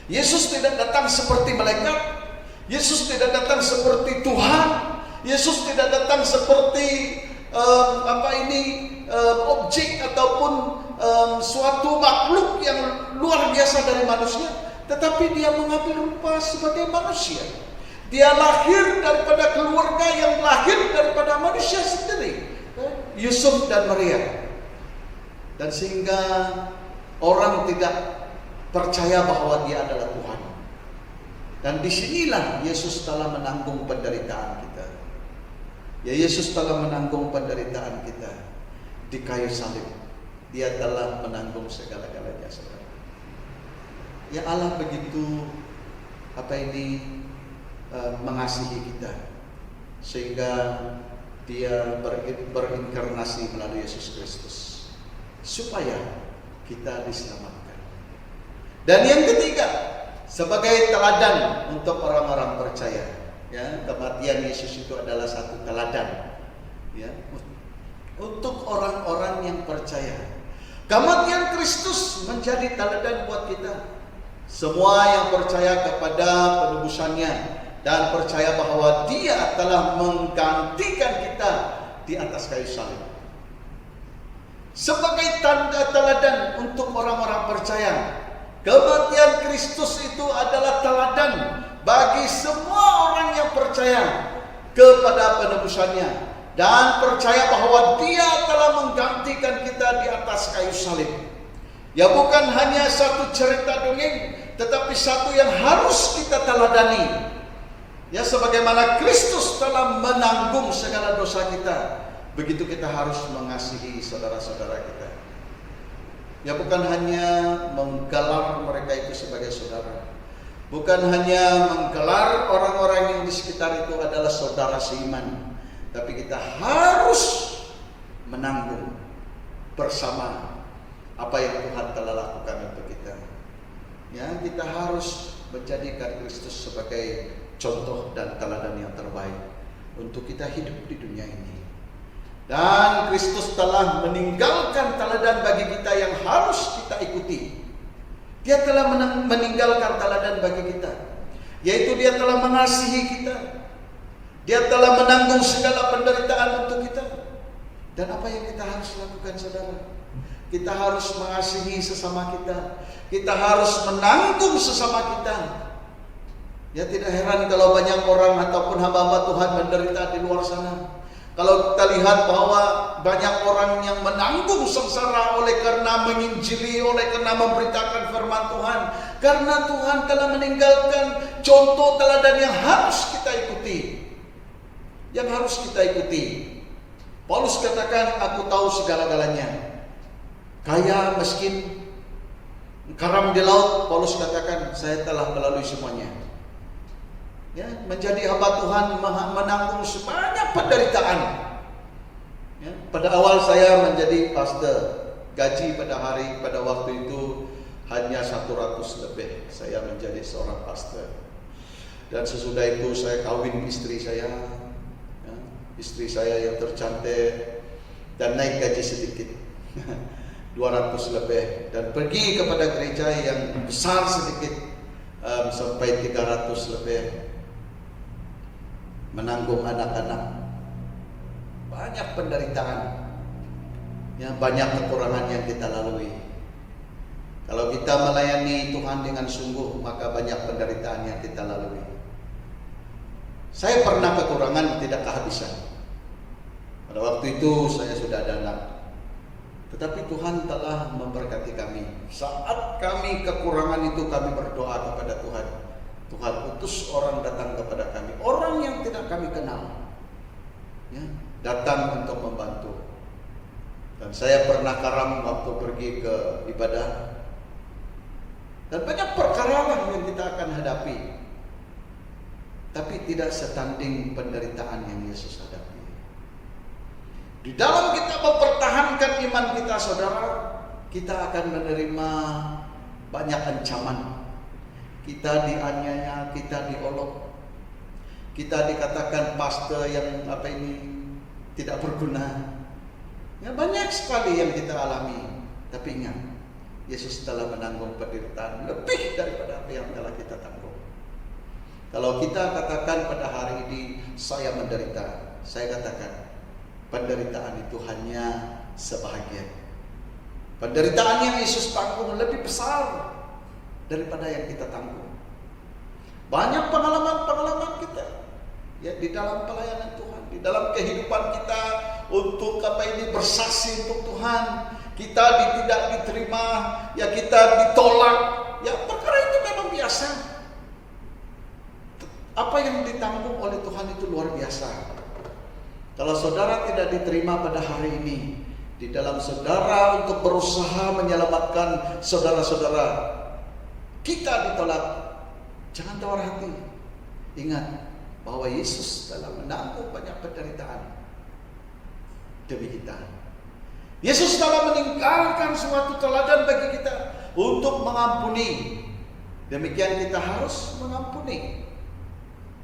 Yesus tidak datang seperti malaikat. Yesus tidak datang seperti Tuhan. Yesus tidak datang seperti objek ataupun suatu makhluk yang luar biasa dari manusia. Tetapi dia mengambil rupa sebagai manusia. Dia lahir daripada keluarga yang lahir daripada manusia sendiri, Yusuf dan Maria. Dan sehingga orang tidak percaya bahwa dia adalah Tuhan. Dan disinilah Yesus telah menanggung penderitaan kita. Ya, Yesus telah menanggung penderitaan kita di kayu salib. Dia telah menanggung segala-galanya, saudara. Ya, Allah begitu mengasihi kita, sehingga Dia berinkarnasi melalui Yesus Kristus supaya kita diselamatkan. Dan yang ketiga, sebagai teladan untuk orang-orang percaya, ya, kematian Yesus itu adalah satu teladan, ya, untuk orang-orang yang percaya. Kematian Kristus menjadi teladan buat kita. Semua yang percaya kepada penebusannya dan percaya bahwa Dia telah menggantikan kita di atas kayu salib. Sebagai tanda teladan untuk orang-orang percaya, kematian Kristus itu adalah teladan bagi semua orang yang percaya kepada penebusannya dan percaya bahwa Dia telah menggantikan kita di atas kayu salib. Ya, bukan hanya satu cerita dongeng, tetapi satu yang harus kita teladani. Ya, sebagaimana Kristus telah menanggung segala dosa kita, begitu kita harus mengasihi saudara-saudara kita. Ya, bukan hanya menggelar mereka itu sebagai saudara, bukan hanya menggelar orang-orang yang di sekitar itu adalah saudara seiman, tapi kita harus menanggung bersama apa yang Tuhan telah lakukan untuk kita. Ya, kita harus menjadikan Kristus sebagai contoh dan teladan yang terbaik untuk kita hidup di dunia ini. Dan Kristus telah meninggalkan teladan bagi kita yang harus kita ikuti. Dia telah meninggalkan teladan bagi kita, yaitu Dia telah mengasihi kita. Dia telah menanggung segala penderitaan untuk kita. Dan apa yang kita harus lakukan, saudara? Kita harus mengasihi sesama kita. Kita harus menanggung sesama kita. Ya, tidak heran kalau banyak orang ataupun hamba-hamba Tuhan menderita di luar sana. Kalau kita lihat bahwa banyak orang yang menanggung sengsara oleh karena menginjili, oleh karena memberitakan firman Tuhan, karena Tuhan telah meninggalkan contoh teladan yang harus kita ikuti. Yang harus kita ikuti. Paulus katakan, aku tahu segala-galanya. Kaya, miskin, karam di laut, Paulus katakan, saya telah melalui semuanya. Ya, menjadi hamba Tuhan menanggung sebanyak penderitaan. Ya, pada awal saya menjadi pastor, gaji pada waktu itu hanya 100 lebih. Saya menjadi seorang pastor. Dan sesudah itu saya kawin istri saya, ya, istri saya yang tercantik, dan naik gaji sedikit. 200 lebih, dan pergi kepada gereja yang besar sedikit, sampai 300 lebih, menanggung anak-anak, banyak penderitaan, ya, banyak kekurangan yang kita lalui. Kalau kita melayani Tuhan dengan sungguh, maka banyak penderitaan yang kita lalui. Saya pernah kekurangan tidak kehabisan. Pada waktu itu saya sudah ada anak. Tetapi Tuhan telah memberkati kami. Saat kami kekurangan itu, kami berdoa kepada Tuhan. Tuhan utus orang datang kepada kami, orang yang tidak kami kenal, ya, datang untuk membantu. Dan saya pernah karam waktu pergi ke ibadah. Dan banyak perkara yang kita akan hadapi, tapi tidak setanding penderitaan yang Yesus hadapi. Di dalam kita mempertahankan iman kita, saudara, kita akan menerima banyak ancaman. Kita dianiaya, kita diolok, kita dikatakan pastor yang tidak berguna. Ya, banyak sekali yang kita alami. Tapi ingat, Yesus telah menanggung penderitaan lebih daripada apa yang telah kita tanggung. Kalau kita katakan pada hari ini saya menderita, saya katakan penderitaan itu hanya sebahagian. Penderitaan yang Yesus tanggung lebih besar daripada yang kita tanggung. Banyak pengalaman-pengalaman kita. di dalam pelayanan Tuhan, di dalam kehidupan kita untuk bersaksi untuk Tuhan. Kita tidak diterima, ya kita ditolak, ya perkara itu memang biasa. Apa yang ditanggung oleh Tuhan itu luar biasa. Kalau saudara tidak diterima pada hari ini, di dalam saudara untuk berusaha menyelamatkan saudara-saudara, kita ditolak, jangan tawar hati. Ingat bahwa Yesus telah menanggung banyak penderitaan demi kita. Yesus telah meninggalkan suatu teladan bagi kita untuk mengampuni. Demikian kita harus mengampuni.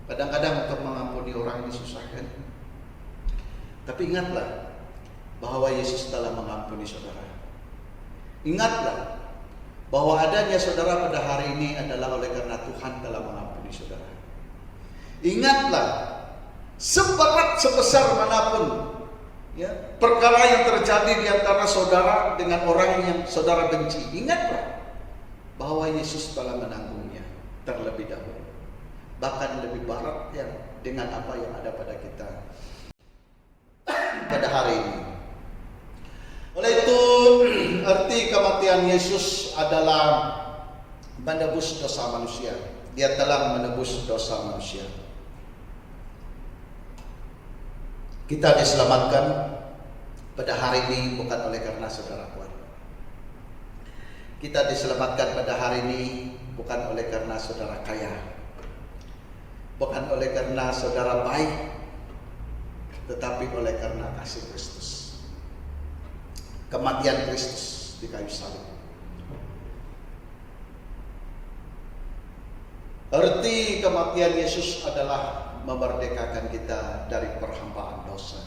Kadang-kadang untuk mengampuni orang ini susah kan? Tapi ingatlah bahwa Yesus telah mengampuni saudara. Ingatlah bahwa adanya saudara pada hari ini adalah oleh karena Tuhan telah mengampuni saudara. Ingatlah, seberat sebesar manapun ya, perkara yang terjadi di antara saudara dengan orang yang saudara benci, ingatlah bahwa Yesus telah menanggungnya terlebih dahulu. Bahkan lebih berat yang dengan apa yang ada pada kita pada hari ini. Oleh itu, arti kematian Yesus adalah menebus dosa manusia. Dia telah menebus dosa manusia. Kita diselamatkan pada hari ini bukan oleh karena saudara kuat. Kita diselamatkan pada hari ini bukan oleh karena saudara kaya, bukan oleh karena saudara baik, tetapi oleh karena kasih Kristus. Kematian Kristus di kayu salib. Arti kematian Yesus adalah memerdekakan kita dari perhambaan dosa.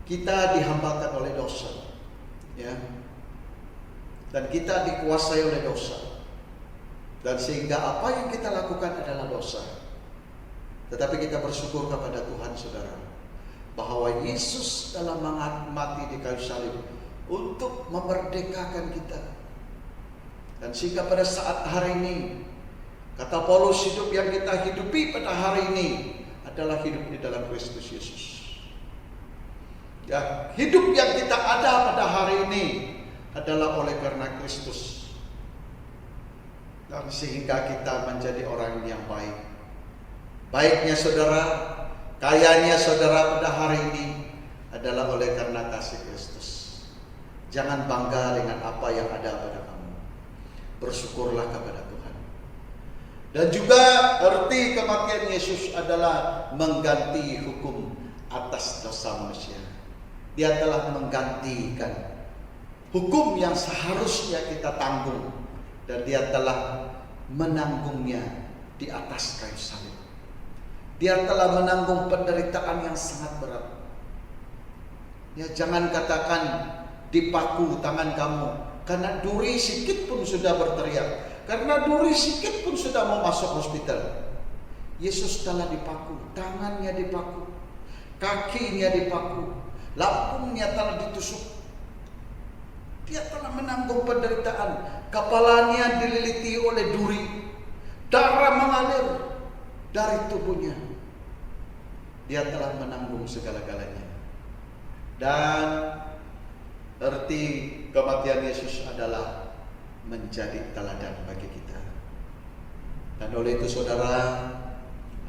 Kita dihambakan oleh dosa, ya, dan kita dikuasai oleh dosa, dan sehingga apa yang kita lakukan adalah dosa. Tetapi kita bersyukur kepada Tuhan, saudara, bahwa Yesus telah mati di kayu salib untuk memerdekakan kita, dan sehingga pada saat hari ini, kata Paulus, hidup yang kita hidupi pada hari ini adalah hidup di dalam Kristus Yesus. Ya, hidup yang kita ada pada hari ini adalah oleh karena Kristus. Dan sehingga kita menjadi orang yang baik. Baiknya saudara, kayanya saudara pada hari ini adalah oleh karena kasih Kristus. Jangan bangga dengan apa yang ada pada kamu. Bersyukurlah kepada Tuhan. Dan juga arti kematian Yesus adalah mengganti hukum atas dosa manusia. Dia telah menggantikan hukum yang seharusnya kita tanggung, dan dia telah menanggungnya di atas kayu salib. Dia telah menanggung penderitaan yang sangat berat. Ya, jangan katakan dipaku tangan kamu, karena duri sikit pun sudah berteriak. Karena duri sikit pun sudah mau masuk hospital. Yesus telah dipaku, tangannya dipaku, kakinya dipaku, lambungnya telah ditusuk. Dia telah menanggung penderitaan. Kepalanya dililiti oleh duri, darah mengalir dari tubuhnya. Dia telah menanggung segala-galanya. Dan arti kematian Yesus adalah menjadi teladan bagi kita. Dan oleh itu saudara,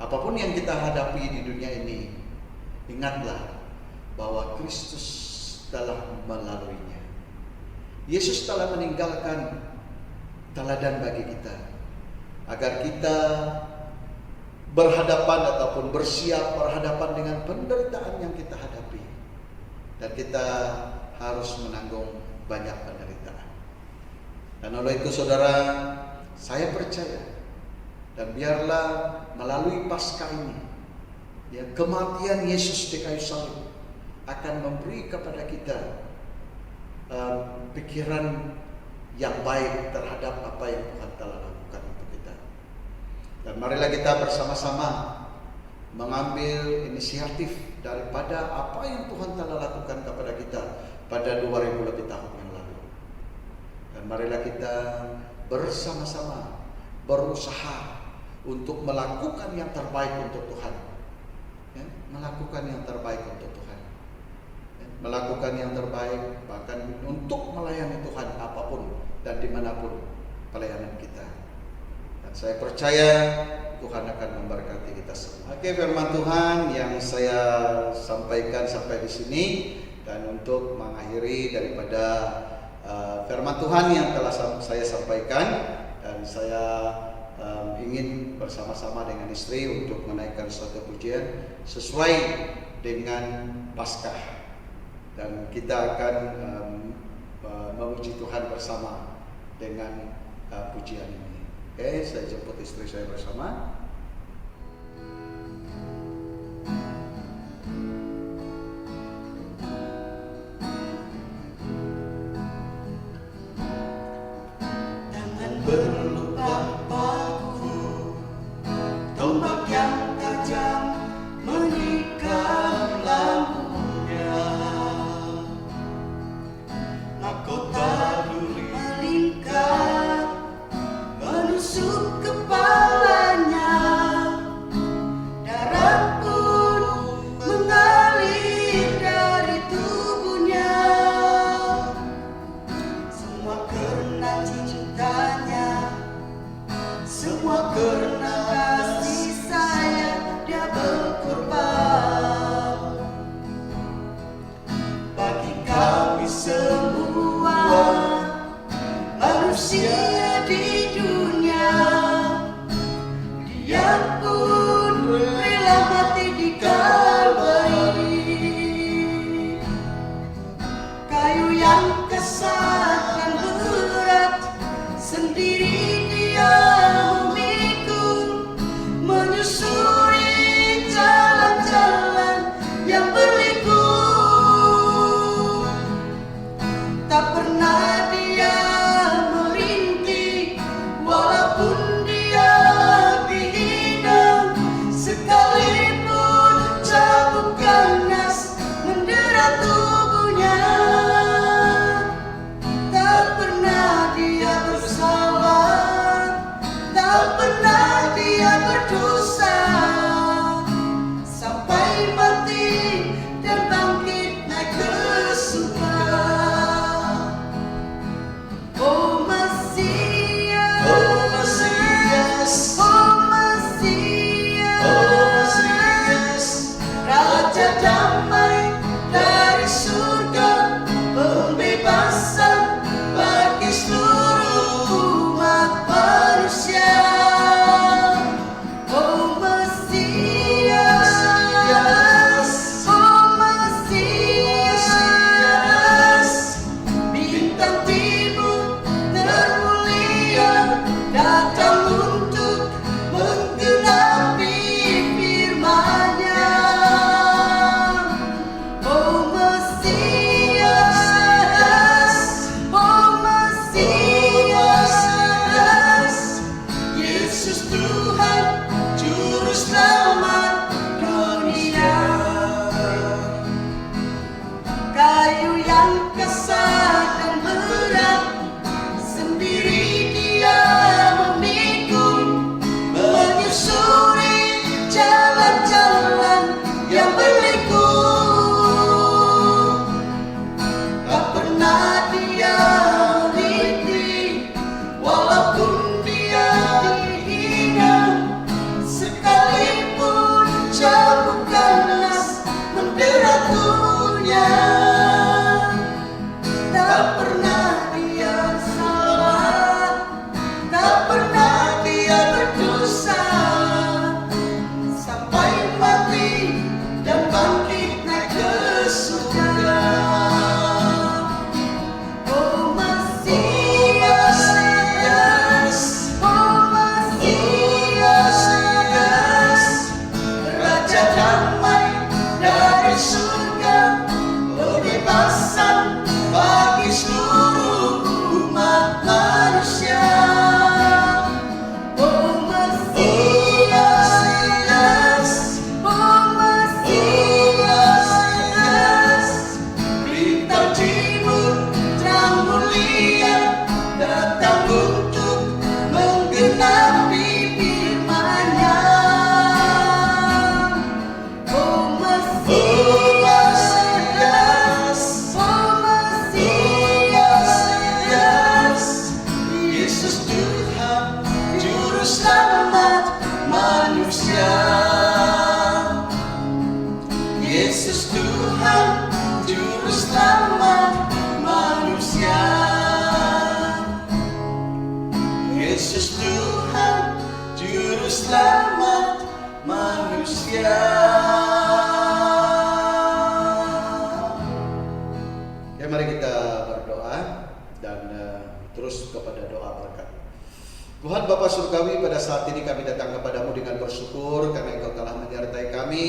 apapun yang kita hadapi di dunia ini, ingatlah bahwa Kristus telah melaluinya. Yesus telah meninggalkan teladan bagi kita, agar kita berhadapan ataupun bersiap berhadapan dengan penderitaan yang kita hadapi. Dan kita harus menanggung banyak penderitaan. Dan oleh itu saudara, saya percaya, dan biarlah melalui Paskah ini, ya, kematian Yesus di kayu salib akan memberi kepada kita pikiran yang baik terhadap apa yang Tuhan telah lakukan untuk kita. Dan marilah kita bersama-sama mengambil inisiatif daripada apa yang Tuhan telah lakukan kepada kita pada 2000 lebih tahun yang lalu. Dan marilah kita bersama-sama berusaha untuk melakukan yang terbaik untuk Tuhan melakukan yang terbaik untuk Tuhan. Melakukan yang terbaik bahkan untuk melayani Tuhan apapun dan dimanapun pelayanan kita. Dan saya percaya Tuhan akan memberkati kita semua. Oke, firman Tuhan yang saya sampaikan sampai di sini, dan untuk mengakhiri daripada firman Tuhan yang telah saya sampaikan, dan saya ingin bersama-sama dengan istri untuk menaikkan suatu pujian sesuai dengan Paskah, dan kita akan memuji Tuhan bersama dengan pujian ini. Oke, saya jemput istri saya bersama. Jangan berlupa paku, tombak yang tajam menikam lampunya, mahkota duri melingkar menusuk kepalanya. manusia. Ya, mari kita berdoa dan terus kepada doa berkat. Tuhan Bapa Surgawi, pada saat ini kami datang kepadamu dengan bersyukur karena Engkau telah menyertai kami.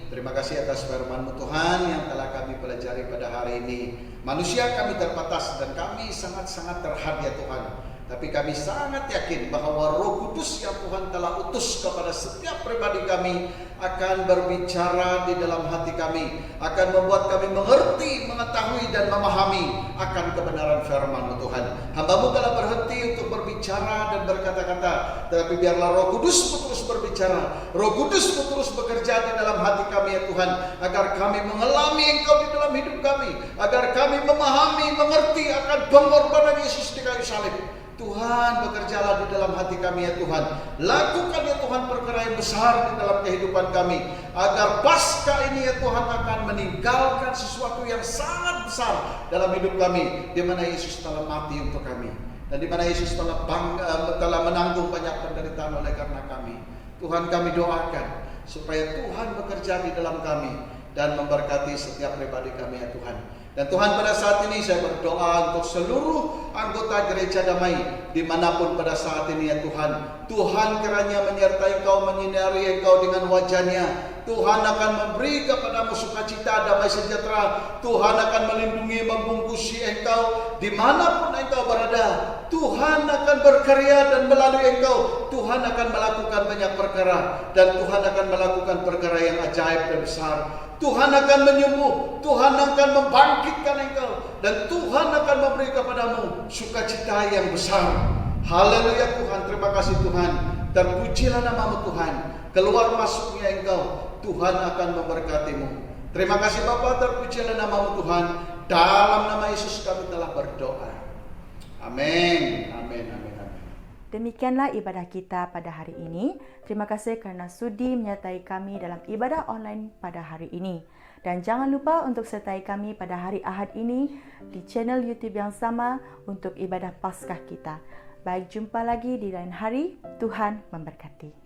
Terima kasih atas firman-Mu Tuhan yang telah kami pelajari pada hari ini. Manusia kami terbatas dan kami sangat-sangat terhad ya Tuhan. Tapi kami sangat yakin bahwa Roh Kudus yang Tuhan telah utus kepada setiap pribadi kami akan berbicara di dalam hati kami, akan membuat kami mengerti, mengetahui dan memahami akan kebenaran firman-Mu Tuhan. Hamba-Mu telah berhenti untuk berbicara dan berkata-kata, tetapi biarlah Roh Kudus-Mu terus berbicara, Roh Kudus-Mu terus bekerja di dalam hati kami ya Tuhan, agar kami mengalami Engkau di dalam hidup kami, agar kami memahami, mengerti akan pengorbanan Yesus di kayu salib. Tuhan, bekerjalah di dalam hati kami ya Tuhan. Lakukan ya Tuhan perkara yang besar di dalam kehidupan kami, agar pasca ini ya Tuhan akan meninggalkan sesuatu yang sangat besar dalam hidup kami, di mana Yesus telah mati untuk kami, dan di mana Yesus telah menanggung banyak penderitaan oleh karena kami. Tuhan, kami doakan supaya Tuhan bekerja di dalam kami dan memberkati setiap pribadi kami ya Tuhan. Dan Tuhan, pada saat ini saya berdoa untuk seluruh anggota gereja damai dimanapun pada saat ini ya Tuhan. Tuhan kiranya menyertai Engkau, menyinari Engkau dengan wajah-Nya. Tuhan akan memberi kepadamu sukacita, damai sejahtera. Tuhan akan melindungi, membungkusi Engkau dimanapun Engkau berada. Tuhan akan berkarya dan melalui Engkau Tuhan akan melakukan banyak perkara, dan Tuhan akan melakukan perkara yang ajaib dan besar. Tuhan akan menyembuh, Tuhan akan membangkitkan Engkau, dan Tuhan akan memberi kepadamu sukacita yang besar. Haleluya Tuhan, terima kasih Tuhan. Terpujilah nama-Mu Tuhan. Keluar masuknya Engkau, Tuhan akan memberkatimu. Terima kasih Bapa, terpujilah nama-Mu Tuhan. Dalam nama Yesus kami telah berdoa. Amin. Amin. Amin. Demikianlah ibadah kita pada hari ini. Terima kasih kerana sudi menyertai kami dalam ibadah online pada hari ini. Dan jangan lupa untuk sertai kami pada hari Ahad ini di channel YouTube yang sama untuk ibadah Paskah kita. Baik, jumpa lagi di lain hari. Tuhan memberkati.